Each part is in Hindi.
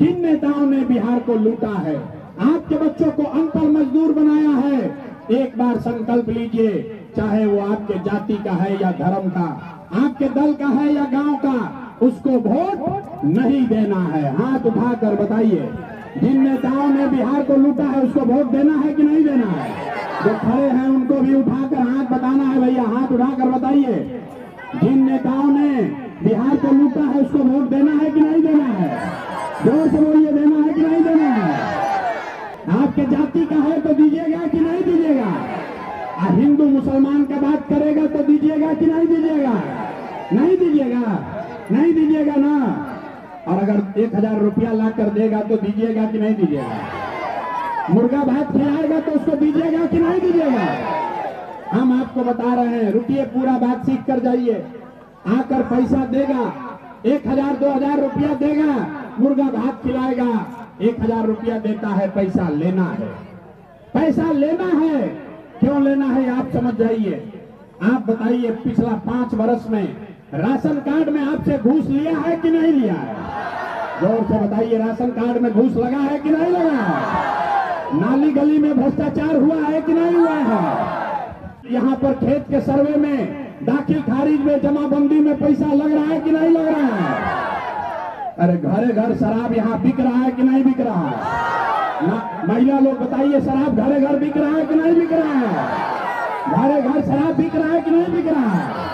जिन नेताओं ने बिहार को लूटा है, आपके बच्चों को अनपढ़ मजदूर बनाया है, एक बार संकल्प लीजिए, चाहे वो आपके जाति का है या धर्म का, आपके दल का है या गांव का, उसको वोट नहीं देना है। हाथ उठाकर बताइए, जिन नेताओं ने बिहार को लूटा है उसको वोट देना है कि नहीं देना है? जो खड़े हैं उनको भी उठाकर हाथ बताना है। भैया हाथ उठाकर बताइए, जिन नेताओं ने बिहार को लूटा है उसको वोट देना है कि नहीं देना है? जोर से बोलिए, देना है कि नहीं देना है? आपके जाति का है तो दीजिएगा कि नहीं दीजिएगा? हिंदू मुसलमान का बात करेगा तो दीजिएगा कि नहीं दीजिएगा? नहीं दीजिएगा, नहीं दीजिएगा ना। और अगर 1000 रुपया ला कर देगा तो दीजिएगा कि नहीं दीजिएगा? मुर्गा भात खिलाएगा तो उसको दीजिएगा कि नहीं दीजिएगा? हम आपको बता रहे हैं, रुकिए, पूरा बात सीख कर जाइए। आकर पैसा देगा, 1000 2000 रुपया देगा, मुर्गा भात खिलाएगा, 1000 रुपया देता है, पैसा लेना है। पैसा लेना है, क्यों लेना है आप समझ जाइए। आप बताइए, पिछला 5 वर्ष में राशन कार्ड में आपसे घूस लिया है कि नहीं लिया है? जोर से बताइए, राशन कार्ड में घूस लगा है कि नहीं लगा है? नाली गली में भ्रष्टाचार हुआ है कि नहीं हुआ है? यहाँ पर खेत के सर्वे में, दाखिल खारिज में, जमाबंदी में पैसा लग रहा है कि नहीं लग रहा है? अरे घरे घर शराब यहाँ बिक रहा है कि नहीं बिक रहा है? महिला लोग बताइए, शराब घरे घर बिक रहा है कि नहीं बिक रहा है? घरे घर शराब बिक रहा है कि नहीं बिक रहा है?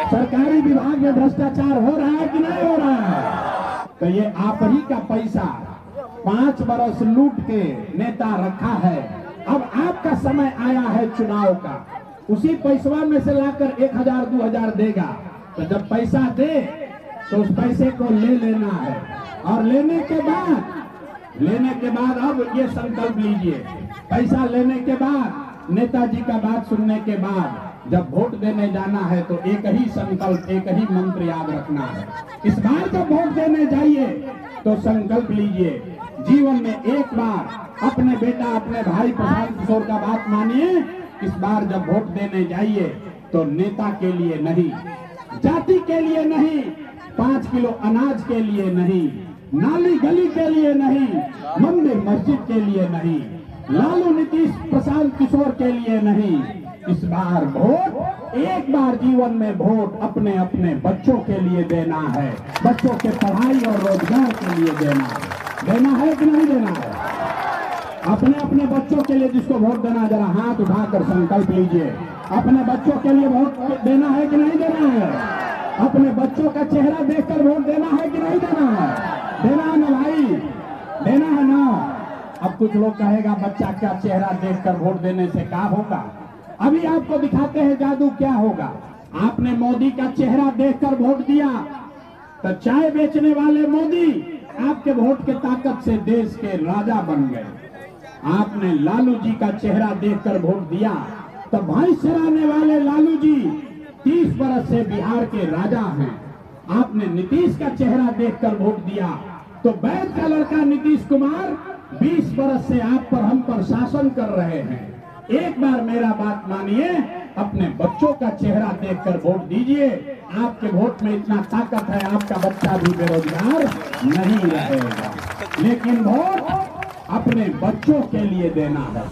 सरकारी विभाग में भ्रष्टाचार हो रहा है कि नहीं हो रहा है? तो ये आप ही का पैसा 5 बरस लूट के नेता रखा है। अब आपका समय आया है चुनाव का, उसी पैसवा में से लाकर 1000 2000 देगा। तो जब पैसा दे तो उस पैसे को ले लेना है, और लेने के बाद अब ये संकल्प लीजिए, पैसा लेने के बाद, नेताजी का बात सुनने के बाद जब वोट देने जाना है तो एक ही संकल्प, एक ही मंत्र याद रखना है। इस बार जब वोट देने जाइए तो संकल्प लीजिए, जीवन में एक बार अपने बेटा, अपने भाई प्रशांत किशोर का बात मानिए। इस बार जब वोट देने जाइए तो नेता के लिए नहीं, जाति के लिए नहीं, 5 किलो अनाज के लिए नहीं, नाली गली के लिए नहीं, मंदिर मस्जिद के लिए नहीं, लालू नीतीश प्रशांत किशोर के लिए नहीं। इस बार वोट, एक बार जीवन में वोट अपने अपने बच्चों के लिए देना है, बच्चों के पढ़ाई और रोजगार के लिए देना है। देना है कि नहीं देना है? अपने अपने बच्चों के लिए जिसको वोट देना, जरा हाथ उठाकर संकल्प लीजिए। अपने बच्चों के लिए वोट देना है कि नहीं देना है? अपने बच्चों का चेहरा देखकर वोट देना है कि नहीं देना है? देना है ना भाई, देना है ना। अब कुछ लोग कहेगा, बच्चा का चेहरा देखकर वोट देने से क्या होगा? अभी आपको दिखाते हैं जादू क्या होगा। आपने मोदी का चेहरा देखकर वोट दिया तो चाय बेचने वाले मोदी आपके वोट के ताकत से देश के राजा बन गए। आपने लालू जी का चेहरा देखकर वोट दिया तो भैंस चराने वाले लालू जी 30 बरस से बिहार के राजा हैं। आपने नीतीश का चेहरा देखकर वोट दिया तो बैद का लड़का नीतीश कुमार 20 बरस से आप पर, हम पर शासन कर रहे हैं। एक बार मेरा बात मानिए, अपने बच्चों का चेहरा देखकर वोट दीजिए। आपके वोट में इतना ताकत है, आपका बच्चा भी बेरोजगार नहीं रहेगा। लेकिन वोट अपने बच्चों के लिए देना है।